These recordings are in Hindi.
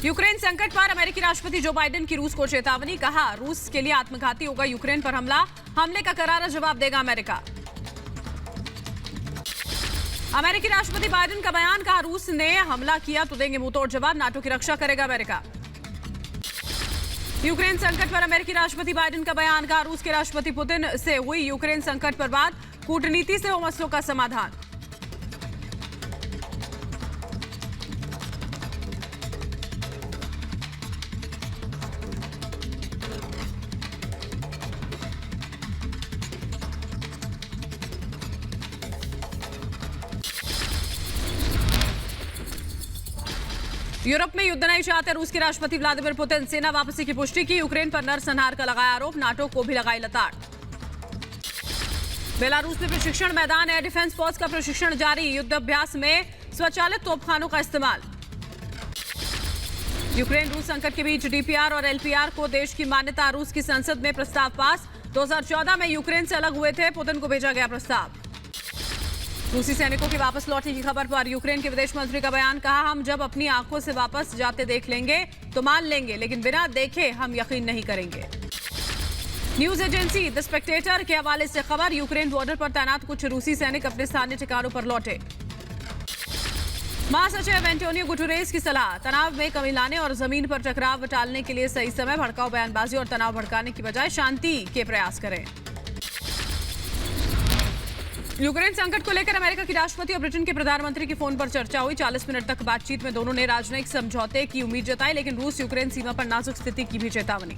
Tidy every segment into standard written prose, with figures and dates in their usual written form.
यूक्रेन संकट पर अमेरिकी राष्ट्रपति जो बाइडेन की रूस को चेतावनी, कहा रूस के लिए आत्मघाती होगा यूक्रेन पर हमला, हमले का करारा जवाब देगा अमेरिका। अमेरिकी राष्ट्रपति बाइडेन का बयान, कहा रूस ने हमला किया तो देंगे मुंहतोड़ जवाब, नाटो की रक्षा करेगा अमेरिका। यूक्रेन संकट पर अमेरिकी राष्ट्रपति बाइडेन का बयान, कहा रूस के राष्ट्रपति पुतिन से हुई यूक्रेन संकट पर बात, कूटनीति से हो मसलों का समाधान। यूरोप में युद्ध नहीं चाहते रूस के राष्ट्रपति व्लादिमीर पुतिन, सेना वापसी की पुष्टि की, यूक्रेन पर नरसंहार का लगाया आरोप, नाटो को भी लगाई लताड़। बेलारूस में प्रशिक्षण मैदान, एयर डिफेंस फोर्स का प्रशिक्षण जारी, युद्ध अभ्यास में स्वचालित तोपखानों का इस्तेमाल। यूक्रेन रूस संकट के बीच डीपीआर और एलपीआर को देश की मान्यता, रूस की संसद में प्रस्ताव पास, 2014 में यूक्रेन से अलग हुए थे, पुतिन को भेजा गया प्रस्ताव। रूसी सैनिकों के वापस लौटने की खबर पर यूक्रेन के विदेश मंत्री का बयान, कहा हम जब अपनी आंखों से वापस जाते देख लेंगे तो मान लेंगे, लेकिन बिना देखे हम यकीन नहीं करेंगे। न्यूज एजेंसी द स्पेक्टेटर के हवाले से खबर, यूक्रेन बॉर्डर पर तैनात कुछ रूसी सैनिक अपने स्थानीय ठिकानों पर लौटे। महासचिव एंटोनियो गुटेरेस की सलाह, तनाव में कमी लाने और जमीन पर टकराव टालने के लिए सही समय, भड़काऊ बयानबाजी और तनाव भड़काने की बजाय शांति के प्रयास करें। यूक्रेन संकट को लेकर अमेरिका की राष्ट्रपति और ब्रिटेन के प्रधानमंत्री की फोन पर चर्चा हुई, 40 मिनट तक बातचीत में दोनों ने राजनयिक समझौते की उम्मीद जताई, लेकिन रूस यूक्रेन सीमा पर नाजुक स्थिति की भी चेतावनी।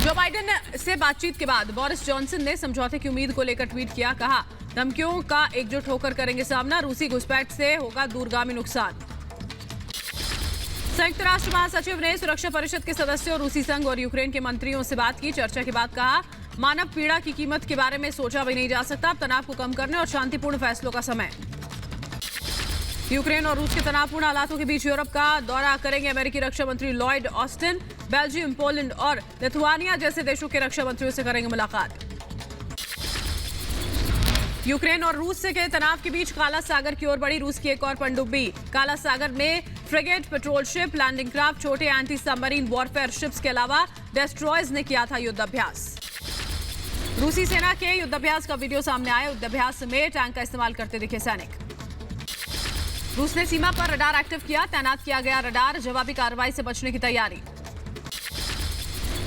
जो बाइडेन से बातचीत के बाद बोरिस जॉनसन ने समझौते की उम्मीद को लेकर ट्वीट किया, कहा धमकियों का एकजुट होकर करेंगे सामना, रूसी घुसपैठ से होगा दूरगामी नुकसान। संयुक्त राष्ट्र महासचिव ने सुरक्षा परिषद के सदस्यों, रूसी संघ और यूक्रेन के मंत्रियों से बात की, चर्चा के बाद कहा मानव पीड़ा की कीमत के बारे में सोचा भी नहीं जा सकता, तनाव को कम करने और शांतिपूर्ण फैसलों का समय। यूक्रेन और रूस के तनावपूर्ण हालातों के बीच यूरोप का दौरा करेंगे अमेरिकी रक्षा मंत्री लॉयड ऑस्टिन, बेल्जियम, पोलैंड और लिथुआनिया जैसे देशों के रक्षा मंत्रियों से करेंगे मुलाकात। यूक्रेन और रूस के तनाव के बीच काला सागर की ओर बढ़ी रूस की एक और पनडुब्बी, काला सागर में frigate, patrol ship, landing craft, छोटे एंटी सबमरीन वॉरफेयर शिप्स के अलावा डेस्ट्रॉयर्स ने किया था युद्धाभ्यास। रूसी सेना के युद्धाभ्यास का वीडियो सामने आया, युद्धाभ्यास में टैंक का इस्तेमाल करते दिखे सैनिक। रूस ने सीमा पर रडार एक्टिव किया, तैनात किया गया रडार, जवाबी कार्रवाई से बचने की तैयारी।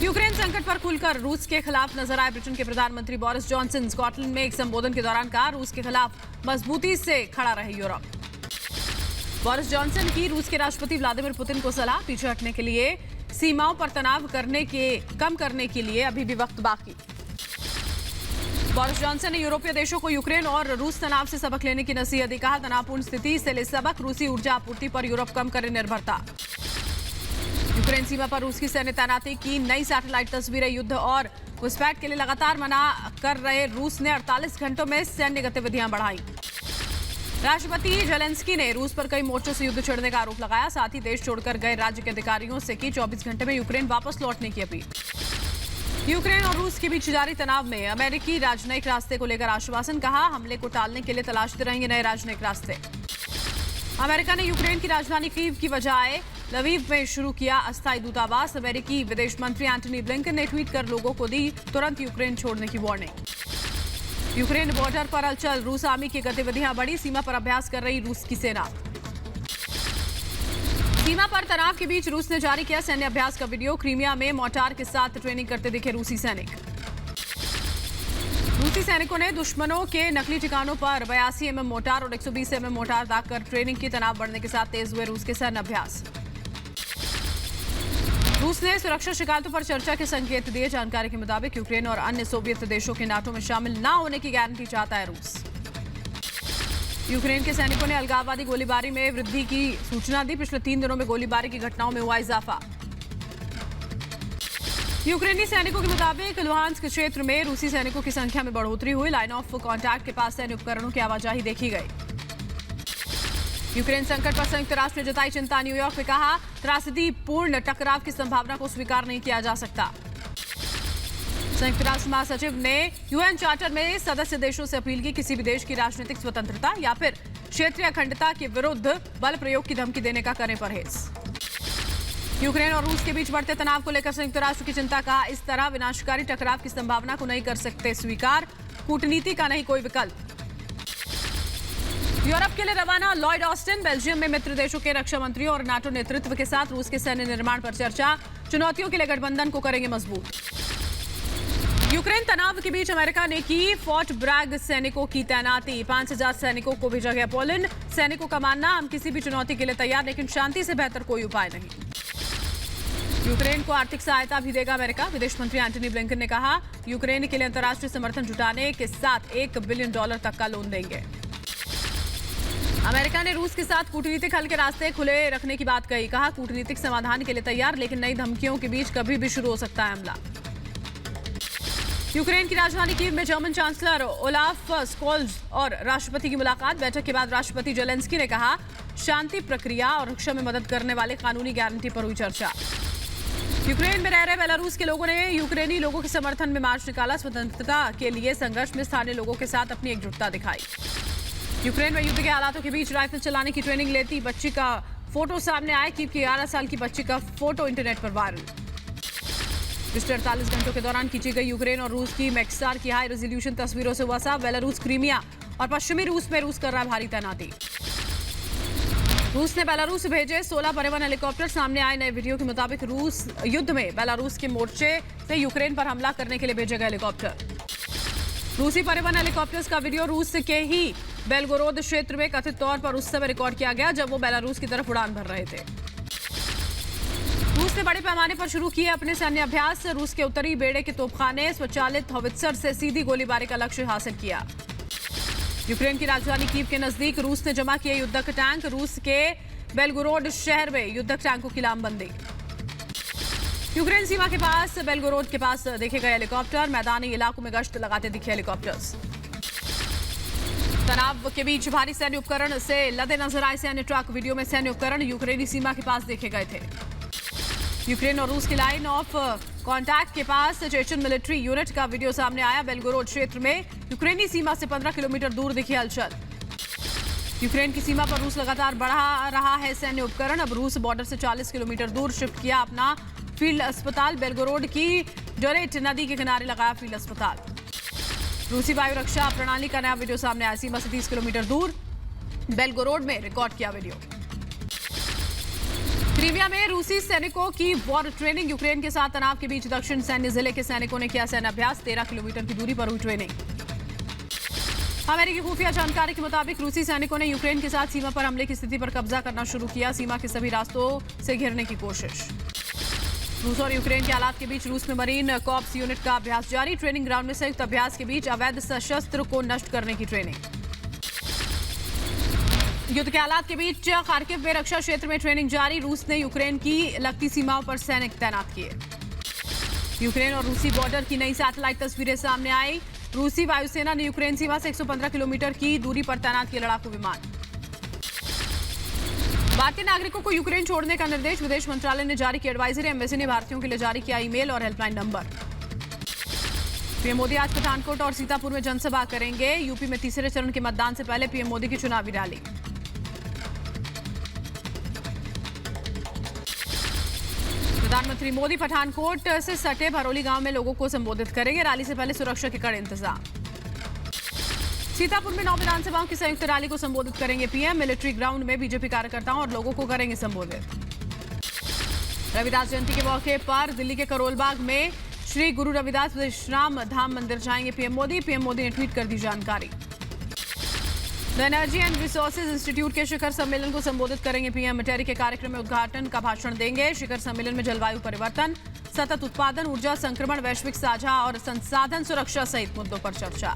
यूक्रेन संकट पर खुलकर रूस के खिलाफ नजर आए ब्रिटेन के प्रधानमंत्री बोरिस जॉनसन, स्कॉटलैंड में एक संबोधन के दौरान कहा रूस के खिलाफ मजबूती से खड़ा रहे यूरोप। बोरिस जॉनसन की रूस के राष्ट्रपति व्लादिमीर पुतिन को सलाह, पीछे हटने के लिए, सीमाओं पर तनाव कम करने के लिए अभी भी वक्त बाकी। बोरिस जॉनसन ने यूरोपीय देशों को यूक्रेन और रूस तनाव से सबक लेने की नसीहत दी, कहा तनावपूर्ण स्थिति से ले सबक, रूसी ऊर्जा आपूर्ति पर यूरोप कम करे निर्भरता। यूक्रेन सीमा पर रूस की सैन्य तैनाती की नई सैटेलाइट तस्वीरें, युद्ध और घुसपैठ के लिए लगातार मना कर रहे रूस ने 48 घंटों में सैन्य गतिविधियां बढ़ाई। राष्ट्रपति जेलेंस्की ने रूस पर कई मोर्चों से युद्ध छेड़ने का आरोप लगाया, साथ ही देश छोड़कर गए राज्य के अधिकारियों से की 24 घंटे में यूक्रेन वापस लौटने की अपील। यूक्रेन और रूस के बीच जारी तनाव में अमेरिकी राजनयिक रास्ते को लेकर आश्वासन, कहा हमले को टालने के लिए तलाशते रहेंगे नए राजनयिक रास्ते। अमेरिका ने यूक्रेन की राजधानी कीव की बजाय लवीव में शुरू किया अस्थायी दूतावास, अमेरिकी विदेश मंत्री एंटनी ब्लिंकन ने ट्वीट कर लोगों को दी तुरंत यूक्रेन छोड़ने की वार्निंग। यूक्रेन बॉर्डर पर हलचल, रूस आर्मी की गतिविधियां बढ़ी, सीमा पर अभ्यास कर रही रूस की सेना। सीमा पर तनाव के बीच रूस ने जारी किया सैन्य अभ्यास का वीडियो, क्रीमिया में मोर्टार के साथ ट्रेनिंग करते दिखे रूसी सैनिक। रूसी सैनिकों ने दुश्मनों के नकली ठिकानों पर 82 mm मोर्टार और 120 mm मोर्टार दागकर ट्रेनिंग की, तनाव बढ़ने के साथ तेज हुए रूस के सैन्य अभ्यास। रूस ने सुरक्षा शिकायतों पर चर्चा के संकेत दिए, जानकारी के मुताबिक यूक्रेन और अन्य सोवियत देशों के नाटो में शामिल न होने की गारंटी चाहता है रूस। यूक्रेन के सैनिकों ने अलगाववादी गोलीबारी में वृद्धि की सूचना दी, पिछले 3 दिनों में गोलीबारी की घटनाओं में हुआ इजाफा। यूक्रेनी सैनिकों के मुताबिक लुहांस्क क्षेत्र में रूसी सैनिकों की संख्या में बढ़ोतरी हुई, लाइन ऑफ कॉन्टैक्ट के पास सैन्य उपकरणों की आवाजाही देखी गई। यूक्रेन संकट पर संयुक्त राष्ट्र ने जताई चिंता, न्यूयॉर्क में कहा त्रासदीपूर्ण टकराव की संभावना को स्वीकार नहीं किया जा सकता। संयुक्त राष्ट्र महासचिव ने यूएन चार्टर में सदस्य देशों से अपील की किसी भी देश की राजनीतिक स्वतंत्रता या फिर क्षेत्रीय अखंडता के विरुद्ध बल प्रयोग की धमकी देने का करें परहेज। यूक्रेन और रूस के बीच बढ़ते तनाव को लेकर संयुक्त राष्ट्र की चिंता का इस तरह विनाशकारी टकराव की संभावना को नहीं कर सकते स्वीकार, कूटनीति का नहीं कोई विकल्प। यूरोप के लिए रवाना लॉयड ऑस्टिन, बेल्जियम में मित्र देशों के रक्षा मंत्रियों और नाटो नेतृत्व के साथ रूस के सैन्य निर्माण पर चर्चा, चुनौतियों के लिए गठबंधन को करेंगे मजबूत। यूक्रेन तनाव के बीच अमेरिका ने की फोर्ट ब्रैग सैनिकों की तैनाती, 5000 सैनिकों को भेजा गया पोलैंड। सैनिकों का मानना, हम किसी भी चुनौती के लिए तैयार, लेकिन शांति से बेहतर कोई उपाय नहीं। यूक्रेन को आर्थिक सहायता भी देगा अमेरिका, विदेश मंत्री एंटनी ब्लिंकन ने कहा। यूक्रेन के लिए अंतर्राष्ट्रीय समर्थन जुटाने के साथ $1 बिलियन तक का लोन देंगे। अमेरिका ने रूस के साथ कूटनीतिक हल के रास्ते खुले रखने की बात कही, कहा कूटनीतिक समाधान के लिए तैयार, लेकिन नई धमकियों के बीच कभी भी शुरू हो सकता है हमला। यूक्रेन की राजधानी कीव में जर्मन चांसलर ओलाफ स्कोल्ज और राष्ट्रपति की मुलाकात, बैठक के बाद राष्ट्रपति जेलेंस्की ने कहा शांति प्रक्रिया और रक्षा में मदद करने वाले कानूनी गारंटी पर हुई चर्चा। यूक्रेन में रह रहे बेलारूस के लोगों ने यूक्रेनी लोगों के समर्थन में मार्च निकाला, स्वतंत्रता के लिए संघर्ष में स्थानीय लोगों के साथ अपनी एकजुटता दिखाई। यूक्रेन में युद्ध के हालातों के बीच राइफल चलाने की ट्रेनिंग लेती बच्ची का फोटो सामने आया, कीव की 11 साल की बच्ची का फोटो इंटरनेट पर वायरल। पिछले 48 घंटों के दौरान खींची गई यूक्रेन और रूस की मैक्सटार की हाई रेजोल्यूशन तस्वीरों से हुआ साफ, बेलारूस, क्रीमिया और पश्चिमी रूस में रूस कर रहा है भारी तैनाती। रूस ने बेलारूस से भेजे 16 परिवहन हेलीकॉप्टर, सामने आए नए वीडियो के मुताबिक रूस युद्ध में बेलारूस के मोर्चे से यूक्रेन पर हमला करने के लिए भेजे गए हेलीकॉप्टर। रूसी परिवहन हेलीकॉप्टर्स का वीडियो रूस के ही बेलगोरोद क्षेत्र में कथित तौर पर उस समय रिकॉर्ड किया गया जब वो बेलारूस की तरफ उड़ान भर रहे थे। रूस ने बड़े पैमाने पर शुरू किए अपने सैन्य अभ्यास, रूस के उत्तरी बेड़े के तोपखाने स्वचालित हॉवित्जर से सीधी गोलीबारी का लक्ष्य हासिल किया। यूक्रेन की राजधानी कीव के नजदीक रूस ने जमा किए युद्धक टैंक, रूस के बेलगोरोड शहर में युद्धक टैंकों की लामबंदी। यूक्रेन सीमा के पास बेलगोरोड के पास देखे गए हेलीकॉप्टर, मैदानी इलाकों में गश्त लगाते दिखे हेलीकॉप्टर्स। तनाव के बीच भारी सैन्य उपकरण से लदे नजर आए सैन्य ट्रक, वीडियो में सैन्य उपकरण यूक्रेनी सीमा के पास देखे गए थे। यूक्रेन और रूस की लाइन ऑफ कांटेक्ट के पास चेचन मिलिट्री यूनिट का वीडियो सामने आया, बेलगोरोड क्षेत्र में यूक्रेनी सीमा से 15 किलोमीटर दूर दिखी हलचल। यूक्रेन की सीमा पर रूस लगातार बढ़ा रहा है सैन्य उपकरण, अब रूस बॉर्डर से 40 किलोमीटर दूर शिफ्ट किया अपना फील्ड अस्पताल, बेलगोरोड की डोरेट नदी के किनारे लगाया फील्ड अस्पताल। रूसी वायु रक्षा प्रणाली का नया वीडियो सामने आया, सीमा से 30 किलोमीटर दूर बेलगोरोड में रिकॉर्ड किया वीडियो। क्रीमिया में रूसी सैनिकों की वॉर ट्रेनिंग, यूक्रेन के साथ तनाव के बीच दक्षिण सैन्य जिले के सैनिकों ने किया सैन्य अभ्यास, 13 किलोमीटर की दूरी पर हुई ट्रेनिंग। अमेरिकी खुफिया जानकारी के मुताबिक रूसी सैनिकों ने यूक्रेन के साथ सीमा पर हमले की स्थिति पर कब्जा करना शुरू किया, सीमा के सभी रास्तों से घेरने की कोशिश। रूस और यूक्रेन के हालात के बीच रूस में मरीन कॉर्प्स यूनिट का अभ्यास जारी, ट्रेनिंग ग्राउंड में संयुक्त अभ्यास के बीच अवैध सशस्त्र को नष्ट करने की ट्रेनिंग। युद्ध के हालात के बीच खार्किव में रक्षा क्षेत्र में ट्रेनिंग जारी, रूस ने यूक्रेन की लगती सीमाओं पर सैनिक तैनात किए। यूक्रेन और रूसी बॉर्डर की नई सैटेलाइट तस्वीरें सामने आई, रूसी वायुसेना ने यूक्रेन सीमा से 115 किलोमीटर की दूरी पर तैनात किए लड़ाकू विमान। भारतीय नागरिकों को यूक्रेन छोड़ने का निर्देश, विदेश मंत्रालय ने जारी की एडवाइजरी, एम्बेसी ने भारतीयों के लिए जारी किया ईमेल और हेल्पलाइन नंबर। पीएम मोदी आज पठानकोट और सीतापुर में जनसभा करेंगे, यूपी में तीसरे चरण के मतदान से पहले पीएम मोदी की चुनावी रैली। प्रधानमंत्री मोदी पठानकोट से सटे भरोली गांव में लोगों को संबोधित करेंगे, रैली से पहले सुरक्षा के कड़े इंतजाम। सीतापुर में 9 विधानसभाओं की संयुक्त रैली को संबोधित करेंगे पीएम, मिलिट्री ग्राउंड में बीजेपी कार्यकर्ताओं और लोगों को करेंगे संबोधित। रविदास जयंती के मौके पर दिल्ली के करोलबाग में श्री गुरु रविदास विश्राम धाम मंदिर जाएंगे पीएम मोदी ने ट्वीट कर दी जानकारी। The energy and resources institute के शिखर सम्मेलन को संबोधित करेंगे पीएम, टेरी के कार्यक्रम में उद्घाटन का भाषण देंगे। शिखर सम्मेलन में जलवायु परिवर्तन, सतत उत्पादन, ऊर्जा संक्रमण, वैश्विक साझा और संसाधन सुरक्षा सहित मुद्दों पर चर्चा।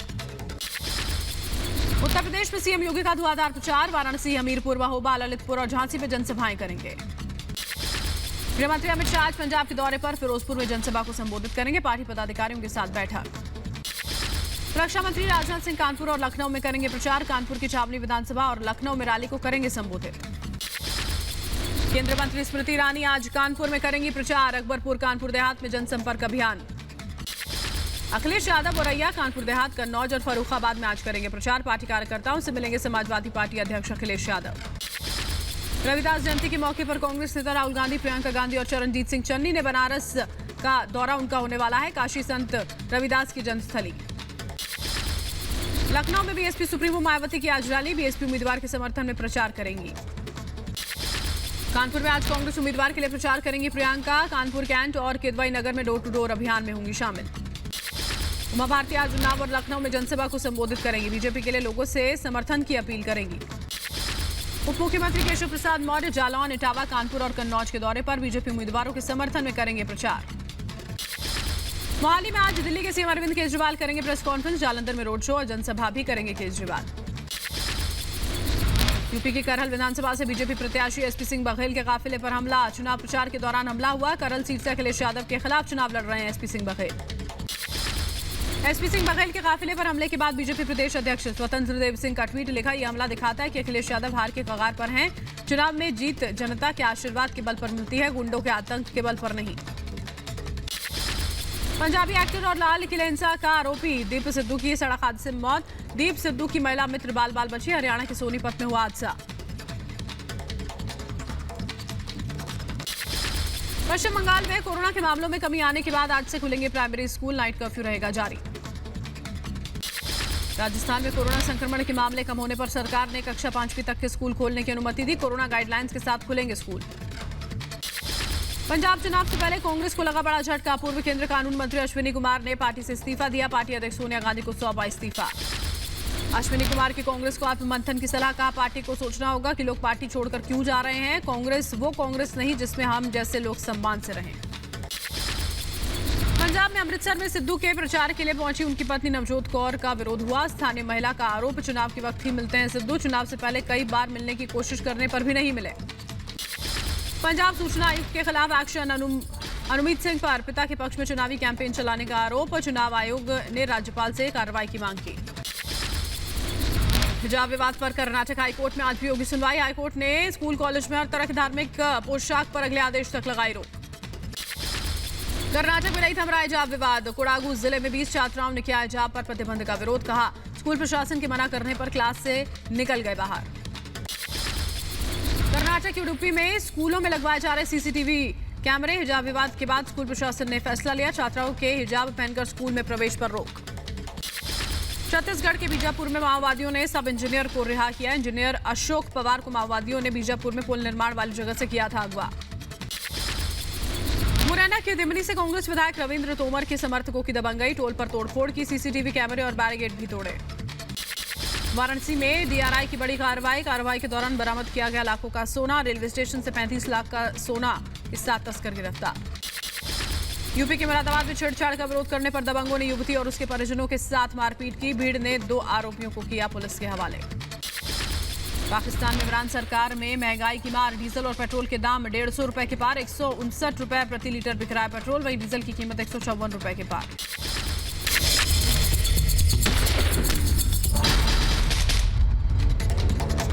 उत्तर प्रदेश में सीएम योगी का धुआंधार प्रचार, वाराणसी, हमीरपुर, महोबा, ललितपुर और झांसी में जनसभाएं करेंगे। गृहमंत्री अमित शाह आज पंजाब के दौरे पर फिरोजपुर में जनसभा को संबोधित करेंगे, पार्टी पदाधिकारियों के साथ बैठक। रक्षा मंत्री राजनाथ सिंह कानपुर और लखनऊ में करेंगे प्रचार, कानपुर की छावनी विधानसभा और लखनऊ में रैली को करेंगे संबोधित। केंद्रीय मंत्री स्मृति ईरानी आज कानपुर में करेंगी प्रचार, अकबरपुर, कानपुर देहात में जनसंपर्क अभियान। अखिलेश यादव औरैया, कानपुर देहात, कन्नौज और फर्रुखाबाद में आज करेंगे प्रचार। पार्टी कार्यकर्ताओं से मिलेंगे समाजवादी पार्टी अध्यक्ष अखिलेश यादव। रविदास जयंती के मौके पर कांग्रेस नेता राहुल गांधी, प्रियंका गांधी और चरणजीत सिंह चन्नी ने बनारस का दौरा उनका होने वाला है। काशी संत रविदास की जन्मस्थली। लखनऊ में बीएसपी सुप्रीमो मायावती की आज रैली, बीएसपी उम्मीदवार के समर्थन में प्रचार करेंगी। कानपुर में आज कांग्रेस उम्मीदवार के लिए प्रचार करेंगी प्रियंका। कानपुर कैंट और किदवई नगर में डोर टू डोर अभियान में होंगी शामिल। उमा भारती आज उन्नाव और लखनऊ में जनसभा को संबोधित करेंगी। बीजेपी के लिए लोगों से समर्थन की अपील करेंगी। उप मुख्यमंत्री केशव प्रसाद मौर्य जालौन, इटावा, कानपुर और कन्नौज के दौरे पर बीजेपी उम्मीदवारों के समर्थन में करेंगे प्रचार। मोहाली में आज दिल्ली के सीएम अरविंद केजरीवाल करेंगे प्रेस कॉन्फ्रेंस। जालंधर में रोड शो और जनसभा भी करेंगे केजरीवाल। यूपी की करहल विधानसभा से बीजेपी प्रत्याशी एसपी सिंह बघेल के काफिले पर हमला। चुनाव प्रचार के दौरान हमला हुआ। करहल सीट से अखिलेश यादव के खिलाफ चुनाव लड़ रहे हैं एसपी सिंह बघेल। एसपी सिंह बघेल के काफिले पर हमले के बाद बीजेपी प्रदेश अध्यक्ष स्वतंत्र देव सिंह का ट्वीट लिखा। यह हमला दिखाता है कि अखिलेश यादव हार के कगार पर हैं। चुनाव में जीत जनता के आशीर्वाद के बल पर मिलती है, गुंडों के आतंक के बल पर नहीं। पंजाबी एक्टर और लाल किले हिंसा का आरोपी दीप सिद्धू की सड़क हादसे में मौत। दीप सिद्धू की महिला मित्र बाल बाल बची। हरियाणा के सोनीपत में हुआ हादसा। पश्चिम बंगाल में कोरोना के मामलों में कमी आने के बाद आज से खुलेंगे प्राइमरी स्कूल। नाइट कर्फ्यू रहेगा जारी। राजस्थान में कोरोना संक्रमण के मामले कम होने पर सरकार ने कक्षा 5वीं तक के स्कूल खोलने की अनुमति दी। कोरोना गाइडलाइंस के साथ खुलेंगे स्कूल। पंजाब चुनाव से पहले कांग्रेस को लगा बड़ा झटका। पूर्व केंद्रीय कानून मंत्री अश्विनी कुमार ने पार्टी से इस्तीफा दिया। पार्टी अध्यक्ष सोनिया गांधी को सौंपा इस्तीफा। अश्विनी कुमार की कांग्रेस को आत्ममंथन की सलाह। कहा, पार्टी को सोचना होगा कि लोग पार्टी छोड़कर क्यों जा रहे हैं। कांग्रेस वो कांग्रेस नहीं जिसमें हम जैसे लोग सम्मान से रहें। पंजाब में अमृतसर में सिद्धू के प्रचार के लिए पहुंची उनकी पत्नी नवजोत कौर का विरोध हुआ। स्थानीय महिला का आरोप, चुनाव के वक्त ही मिलते हैं सिद्धू। चुनाव से पहले कई बार मिलने की कोशिश करने पर भी नहीं मिले। पंजाब सूचना आयुक्त के खिलाफ एक्शन। अनुमीत सिंह पर पिता के पक्ष में चुनावी कैंपेन चलाने का आरोप। चुनाव आयोग ने राज्यपाल से कार्रवाई की मांग की। हिजाब विवाद पर कर्नाटक हाईकोर्ट में आज भी होगी सुनवाई। हाईकोर्ट ने स्कूल कॉलेज में हर तरह की धार्मिक पोशाक पर अगले आदेश तक लगाई रोक। कर्नाटक में नहीं थम रहा हिजाब विवाद। कोडागू जिले में 20 छात्राओं ने किया हिजाब पर प्रतिबंध का विरोध। कहा, स्कूल प्रशासन के मना करने पर क्लास से निकल गए बाहर। कर्नाटक की उडुपी में स्कूलों में लगवाए जा रहे सीसीटीवी कैमरे। हिजाब विवाद के बाद स्कूल प्रशासन ने फैसला लिया। छात्राओं के हिजाब पहनकर स्कूल में प्रवेश पर रोक। छत्तीसगढ़ के बीजापुर में माओवादियों ने सब इंजीनियर को रिहा किया। इंजीनियर अशोक पवार को माओवादियों ने बीजापुर में पुल निर्माण वाली जगह से किया था अगवा। मुरैना के दिमनी से कांग्रेस विधायक रविंद्र तोमर के समर्थकों की दबंगई। टोल पर तोड़फोड़ की। सीसीटीवी कैमरे और बैरिकेड भी तोड़े। वाराणसी में डीआरआई की बड़ी कार्रवाई के दौरान बरामद किया गया लाखों का सोना। रेलवे स्टेशन से 35 लाख का सोना के साथ तस्कर गिरफ्तार। यूपी के मुरादाबाद में छेड़छाड़ का विरोध करने पर दबंगों ने युवती और उसके परिजनों के साथ मारपीट की। भीड़ ने 2 आरोपियों को किया पुलिस के हवाले। पाकिस्तान में इमरान सरकार में महंगाई की मार। डीजल और पेट्रोल के दाम 150 रुपए के पार। 159 रुपए प्रति लीटर बिक रहा है पेट्रोल। वहीं डीजल की कीमत 154 रुपए के पार।